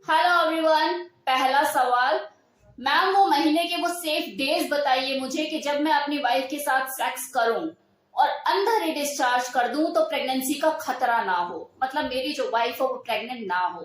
Hello everyone. पहला सवाल, ma'am वो महीने के वो सेफ डेज बताइए मुझे कि जब मैं अपनी वाइफ के साथ सेक्स करूं और अंदर ही डिस्चार्ज कर दूं तो प्रेगनेंसी का खतरा ना हो, मतलब मेरी जो वाइफ है वो प्रेग्नेंट ना हो।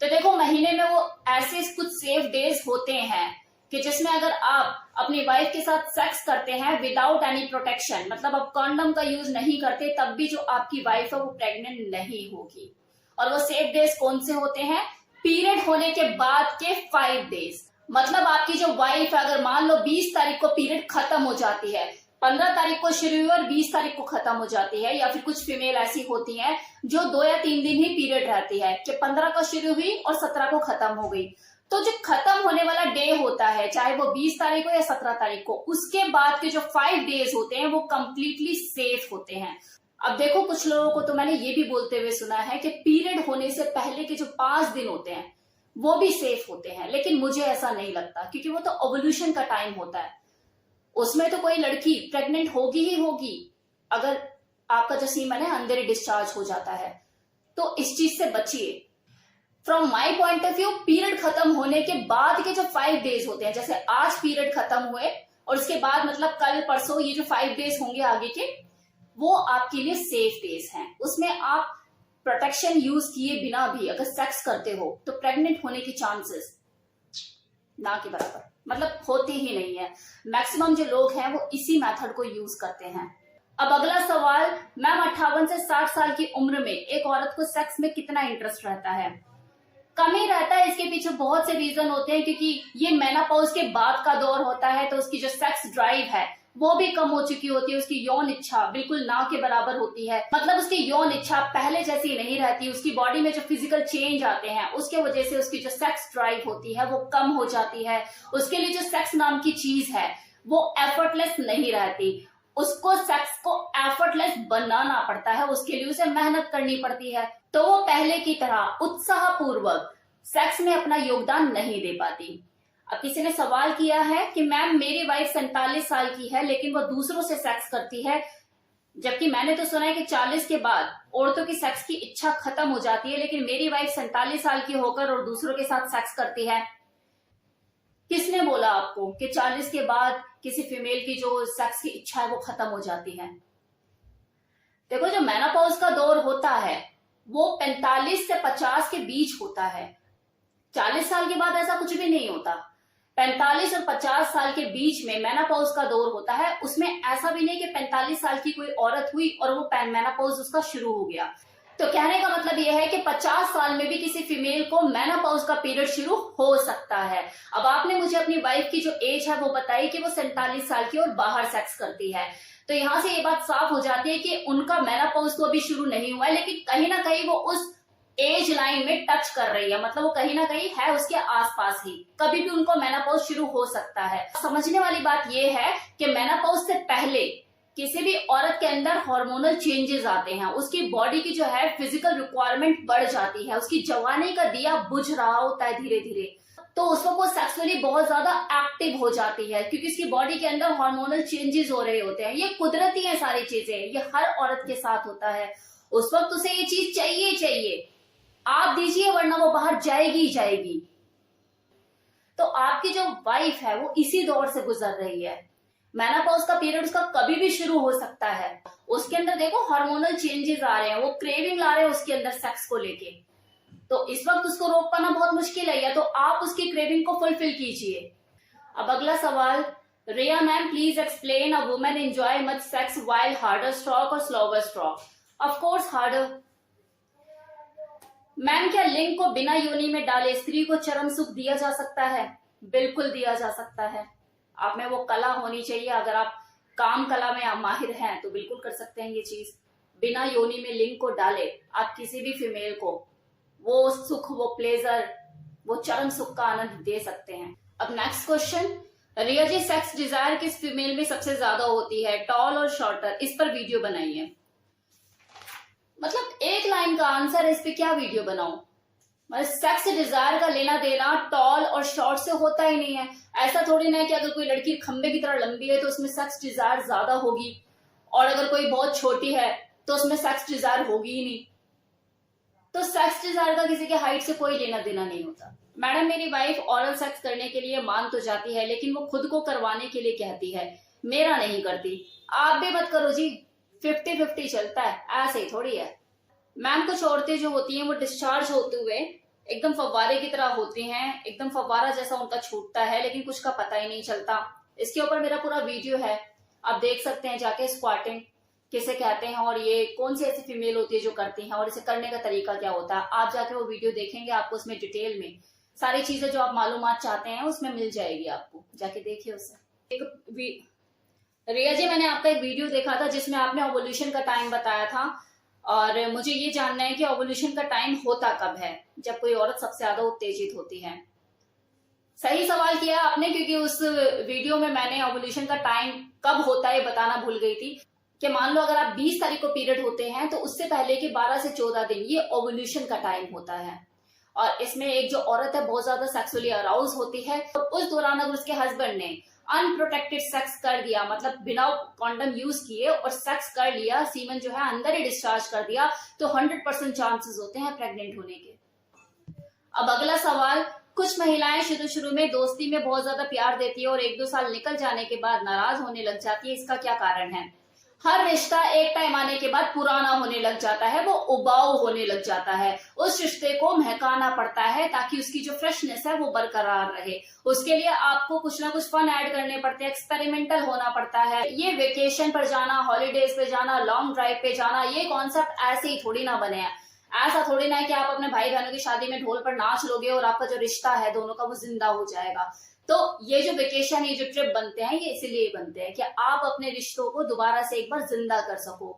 तो देखो, महीने में वो ऐसे कुछ सेफ डेज होते हैं कि जिसमें अगर आप अपनी वाइफ के साथ सेक्स करते हैं विदाउट एनी प्रोटेक्शन, मतलब आप कॉन्डम का यूज नहीं करते, तब भी जो आपकी वाइफ है वो प्रेग्नेंट नहीं होगी। और वो सेफ डेज कौन से होते हैं? पीरियड होने के बाद के 5 डेज। मतलब आपकी जो वाइफ है, अगर मान लो 20 तारीख को पीरियड खत्म हो जाती है, 15 तारीख को शुरू हुई और 20 तारीख को खत्म हो जाती है, या फिर कुछ फीमेल ऐसी होती हैं जो 2 या 3 दिन ही पीरियड रहती है कि 15 को शुरू हुई और 17 को खत्म हो गई, तो जो खत्म होने वाला डे होता है, चाहे वो 20 तारीख को या 17 तारीख को, उसके बाद के जो 5 डेज होते हैं वो कंप्लीटली सेफ होते हैं। अब देखो, कुछ लोगों को तो मैंने ये भी बोलते हुए सुना है कि पीरियड होने से पहले के जो 5 दिन होते हैं वो भी सेफ होते हैं, लेकिन मुझे ऐसा नहीं लगता, क्योंकि वो तो ओवल्यूशन का टाइम होता है। उसमें तो कोई लड़की प्रेग्नेंट होगी ही होगी अगर आपका जो सीमन है अंदर ही डिस्चार्ज हो जाता है। तो इस चीज से बचिए। From my point of view, period खत्म होने के बाद के जो 5 डेज होते हैं, जैसे आज पीरियड खत्म हुए और उसके बाद मतलब कल परसों ये जो 5 डेज होंगे आगे के, वो आपके लिए सेफ डेज हैं। उसमें आप प्रोटेक्शन यूज किए बिना भी अगर सेक्स करते हो तो प्रेग्नेंट होने की चांसेस ना के बराबर, मतलब होते ही नहीं है। मैक्सिमम जो लोग हैं वो इसी मेथड को यूज करते हैं। अब अगला सवाल, मैम 58 से 60 साल की उम्र में एक औरत को सेक्स में कितना इंटरेस्ट रहता है? कम ही रहता है। इसके पीछे बहुत से रीजन होते हैं, क्योंकि ये मेनोपॉज के बाद का दौर होता है, तो उसकी जो सेक्स ड्राइव है वो भी कम हो चुकी होती है, उसकी यौन इच्छा बिल्कुल ना के बराबर होती है, मतलब उसकी यौन इच्छा पहले जैसी नहीं रहती, उसकी बॉडी में जो फिजिकल चेंज आते हैं उसके वजह से उसकी जो सेक्स ड्राइव होती है वो कम हो जाती है। उसके लिए जो सेक्स नाम की चीज है वो एफर्टलेस नहीं रहती, उसको सेक्स को एफर्टलेस बनाना पड़ता है, उसके लिए उसे मेहनत करनी पड़ती है, तो वो पहले की तरह उत्साह पूर्वक सेक्स में अपना योगदान नहीं दे पाती। अब किसी ने सवाल किया है कि मैम मेरी वाइफ 47 साल की है लेकिन वो दूसरों से सेक्स करती है, जबकि मैंने तो सुना है कि 40 के बाद औरतों की सेक्स की इच्छा खत्म हो जाती है, लेकिन मेरी वाइफ 47 साल की होकर और दूसरों के साथ सेक्स करती है। किसने बोला आपको कि 40 के बाद किसी फीमेल की जो सेक्स की इच्छा है वो खत्म हो जाती है? देखो, जो मेनोपॉज का दौर होता है वो 45 से 50 के बीच होता है। 40 साल के बाद ऐसा कुछ भी नहीं होता। 45 और 50 साल के बीच में मेनोपॉज का दौर होता है। उसमें ऐसा भी नहीं कि 45 साल की कोई औरत हुई और वो मेनोपॉज उसका शुरू हो गया। तो कहने का मतलब यह है कि 50 साल में भी किसी फीमेल को मेनोपॉज का पीरियड शुरू हो सकता है। अब आपने मुझे अपनी वाइफ की जो एज है वो बताई कि वो 47 साल की और बाहर सेक्स करती है, तो यहां से ये बात साफ हो जाती है कि उनका मेनोपॉज तो अभी शुरू नहीं हुआ है, लेकिन कहीं ना कहीं वो उस एज लाइन में टच कर रही है, मतलब वो कहीं ना कहीं है उसके आसपास ही, कभी भी उनको मेनोपॉज शुरू हो सकता है। समझने वाली बात यह है कि मेनोपॉज से पहले किसी भी औरत के अंदर हार्मोनल चेंजेस आते हैं, उसकी बॉडी की जो है फिजिकल रिक्वायरमेंट बढ़ जाती है, उसकी जवानी का दिया बुझ रहा होता है धीरे धीरे, तो उस वक्त वो सेक्सुअली बहुत ज्यादा एक्टिव हो जाती है, क्योंकि उसकी बॉडी के अंदर हार्मोनल चेंजेस हो रहे होते हैं। ये कुदरती है सारी चीजें, ये हर औरत के साथ होता है। उस वक्त उसे ये चीज चाहिए, आप दीजिए वरना वो बाहर जाएगी ही जाएगी। तो आपकी जो वाइफ है वो इसी दौर से गुजर रही है। मेनोपॉज का पीरियड उसका कभी भी शुरू हो सकता है। उसके अंदर देखो हार्मोनल चेंजेस आ रहे हैं, वो क्रेविंग ला रहे हैं उसके अंदर सेक्स को लेके, तो इस वक्त उसको रोक पाना बहुत मुश्किल है, या तो आप उसकी क्रेविंग को फुलफिल कीजिए। अब अगला सवाल, Riya ma'am please explain a women enjoy much sex while harder stroke और slower stroke? Of course harder. Ma'am क्या लिंग को बिना योनि में डाले स्त्री को चरम सुख दिया जा सकता है? बिल्कुल दिया जा सकता है। आप में वो कला होनी चाहिए, अगर आप काम कला में आप माहिर हैं तो बिल्कुल कर सकते हैं ये चीज। बिना योनि में लिंग को डाले आप किसी भी फीमेल को वो सुख, वो प्लेजर, वो चरम सुख का आनंद दे सकते हैं। अब नेक्स्ट क्वेश्चन, रिया जी सेक्स डिजायर किस फीमेल में सबसे ज्यादा होती है, टॉल और शॉर्टर? इस पर वीडियो बनाइए। मतलब एक लाइन का आंसर है, इस पे क्या वीडियो बनाऊं? मतलब सेक्स डिजायर का लेना देना टॉल और शॉर्ट से होता ही नहीं है। ऐसा थोड़ी ना है कि अगर कोई लड़की खंबे की तरह लंबी है तो उसमें सेक्स डिजायर ज्यादा होगी, और अगर कोई बहुत छोटी है तो उसमें सेक्स डिजायर होगी ही नहीं। तो सेक्स डिजायर का किसी के हाइट से कोई लेना देना नहीं होता। मैडम मेरी वाइफ ऑरल सेक्स करने के लिए मान तो जाती है, लेकिन वो खुद को करवाने के लिए कहती है, मेरा नहीं करती। आप भी मत करो जी, 50-50 चलता है, ऐसे ही थोड़ी है। मैम कुछ औरतें जो होती हैं वो डिस्चार्ज होते हुए एकदम फव्वारे की तरह होती हैं, एकदम फव्वारा जैसा उनका छूटता है, लेकिन कुछ का पता ही नहीं चलता। इसके ऊपर मेरा पूरा वीडियो है, आप देख सकते हैं जाके, स्क्वाटिंग किसे कहते हैं और ये कौन सी ऐसी फीमेल होती है जो करती हैं और इसे करने का तरीका क्या होता है। आप जाके वो वीडियो देखेंगे, आपको उसमें डिटेल में सारी चीजें जो आप मालूमात चाहते हैं उसमें मिल जाएगी, आपको जाके देखिए उसे। रिया जी, मैंने आपका एक वीडियो देखा था जिसमें आपने ओवुलेशन का टाइम बताया था, और मुझे ये जानना है कि ओवुलेशन का टाइम होता कब है, जब कोई औरत सबसे ज्यादा उत्तेजित होती है। सही सवाल किया आपने, क्योंकि उस वीडियो में मैंने ओवुलेशन का टाइम कब होता है बताना भूल गई थी। कि मान लो अगर आप 20 तारीख को पीरियड होते हैं तो उससे पहले के 12 से 14 दिन ये ओवुलेशन का टाइम होता है। और इसमें एक जो औरत है बहुत ज्यादा सेक्सुअली अराउज होती है, तो उस दौरान अगर उसके हस्बैंड ने अनप्रोटेक्टेड सेक्स कर दिया, मतलब बिना कॉन्डम यूज किए और सेक्स कर लिया, सीमन जो है अंदर ही डिस्चार्ज कर दिया, तो 100% चांसेस होते हैं प्रेग्नेंट होने के। अब अगला सवाल, कुछ महिलाएं शुरू में दोस्ती में बहुत ज्यादा प्यार देती है और 1-2 साल निकल जाने के बाद नाराज होने लग जाती है, इसका क्या कारण है? हर रिश्ता एक टाइम आने के बाद पुराना होने लग जाता है, वो उबाऊ होने लग जाता है। उस रिश्ते को महकाना पड़ता है ताकि उसकी जो फ्रेशनेस है वो बरकरार रहे। उसके लिए आपको कुछ ना कुछ फन ऐड करने पड़ते हैं, एक्सपेरिमेंटल होना पड़ता है। ये वेकेशन पर जाना, हॉलीडेज पे जाना, लॉन्ग ड्राइव पे जाना, ये कॉन्सेप्ट ऐसे ही थोड़ी ना बने हैं। ऐसा थोड़ी ना है कि आप अपने भाई बहनों की शादी में ढोल पर नाच लोगे और आपका जो रिश्ता है दोनों का वो जिंदा हो जाएगा। तो ये जो वेकेशन, ये जो ट्रिप बनते हैं, ये इसीलिए बनते हैं कि आप अपने रिश्तों को दोबारा से एक बार जिंदा कर सको,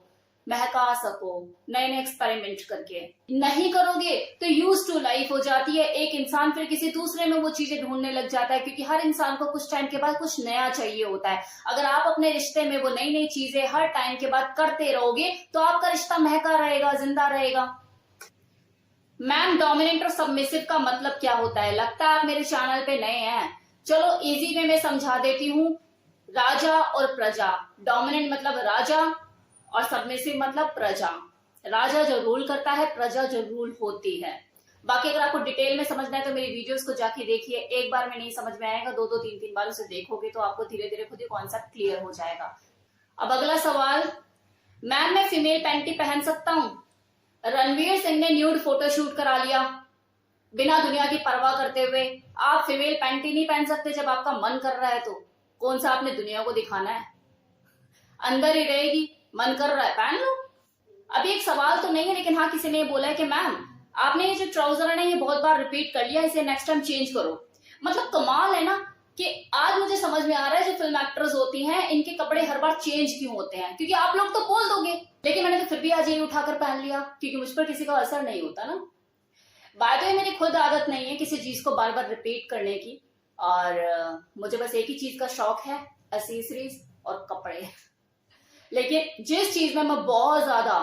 महका सको, नए नए एक्सपेरिमेंट करके। नहीं करोगे तो यूज टू लाइफ हो जाती है। एक इंसान फिर किसी दूसरे में वो चीजें ढूंढने लग जाता है, क्योंकि हर इंसान को कुछ टाइम के बाद कुछ नया चाहिए होता है। अगर आप अपने रिश्ते में वो नई नई चीजें हर टाइम के बाद करते रहोगे तो आपका रिश्ता महका रहेगा, जिंदा रहेगा। मैम डोमिनेंट और सबमिसिव का मतलब क्या होता है? लगता है आप मेरे चैनल पे नए हैं, चलो इजी में मैं समझा देती हूँ। राजा और प्रजा, डोमिनेंट मतलब राजा और सबमिसिव मतलब प्रजा। राजा जो रूल करता है, प्रजा जो रूल होती है। बाकी अगर आपको डिटेल में समझना है तो मेरी वीडियोस को जाके देखिए, एक बार में नहीं समझ में आएगा, 2-2 3-3 बार उसे देखोगे तो आपको धीरे धीरे खुद ही कॉन्सेप्ट क्लियर हो जाएगा। अब अगला सवाल, मैम मैं फीमेल पैंटी पहन सकता हूँ? रणवीर सिंह ने न्यूड फोटोशूट करा लिया बिना दुनिया की परवाह करते हुए। आप फीमेल पैंटी नहीं पहन सकते जब आपका मन कर रहा है, तो कौन सा आपने दुनिया को दिखाना है? अंदर ही रहेगी, मन कर रहा है पहन लो। अभी एक सवाल तो नहीं है, लेकिन हाँ किसी ने बोला है कि मैम आपने ये जो ट्राउजर है ना ये बहुत बार रिपीट कर लिया, इसे नेक्स्ट टाइम चेंज करो। मतलब कमाल है ना कि आज मुझे समझ में आ रहा है जो फिल्म एक्टर्स होती हैं इनके कपड़े हर बार चेंज क्यों होते हैं, क्योंकि आप लोग तो बोल दोगे, लेकिन मैंने तो फिर भी आज ये उठाकर पहन लिया, क्योंकि मुझ पर किसी का असर नहीं होता ना। बाय द वे मेरी खुद आदत नहीं है किसी चीज को बार बार रिपीट करने की, और मुझे बस एक ही चीज का शौक है, एक्सेसरीज और कपड़े। लेकिन जिस चीज में मैं बहुत ज्यादा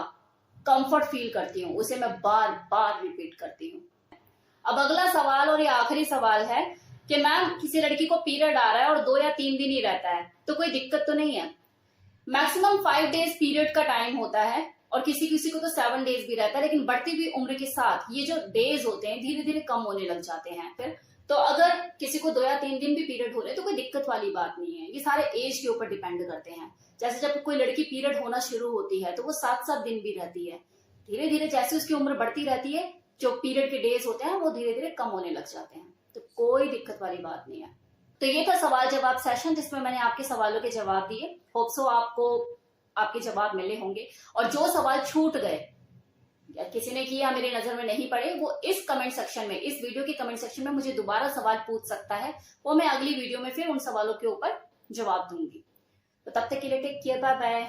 कंफर्ट फील करती हूँ उसे मैं बार बार रिपीट करती हूँ। अब अगला सवाल और ये आखिरी सवाल है कि मैम किसी लड़की को पीरियड आ रहा है और 2 या 3 दिन ही रहता है तो कोई दिक्कत तो नहीं है? मैक्सिमम 5 डेज पीरियड का टाइम होता है और किसी किसी को तो 7 डेज भी रहता है, लेकिन बढ़ती हुई उम्र के साथ ये जो डेज होते हैं धीरे धीरे कम होने लग जाते हैं। फिर तो अगर किसी को 2 या 3 दिन भी पीरियड हो रहे हैं तो कोई दिक्कत वाली बात नहीं है, ये सारे एज के ऊपर डिपेंड करते हैं। जैसे जब कोई लड़की पीरियड होना शुरू होती है तो वो 7-7 दिन भी रहती है, धीरे धीरे जैसे उसकी उम्र बढ़ती रहती है जो पीरियड के डेज होते हैं वो धीरे धीरे कम होने लग जाते हैं, तो कोई दिक्कत वाली बात नहीं है। तो ये था सवाल जवाब सेशन जिसमें मैंने आपके सवालों के जवाब दिए। होप सो आपको आपके जवाब मिले होंगे, और जो सवाल छूट गए या किसी ने किया मेरी नजर में नहीं पड़े वो इस कमेंट सेक्शन में, इस वीडियो के कमेंट सेक्शन में मुझे दोबारा सवाल पूछ सकता है, वो मैं अगली वीडियो में फिर उन सवालों के ऊपर जवाब दूंगी। तो तब तक के लिए टेक केयर, बाय बाय।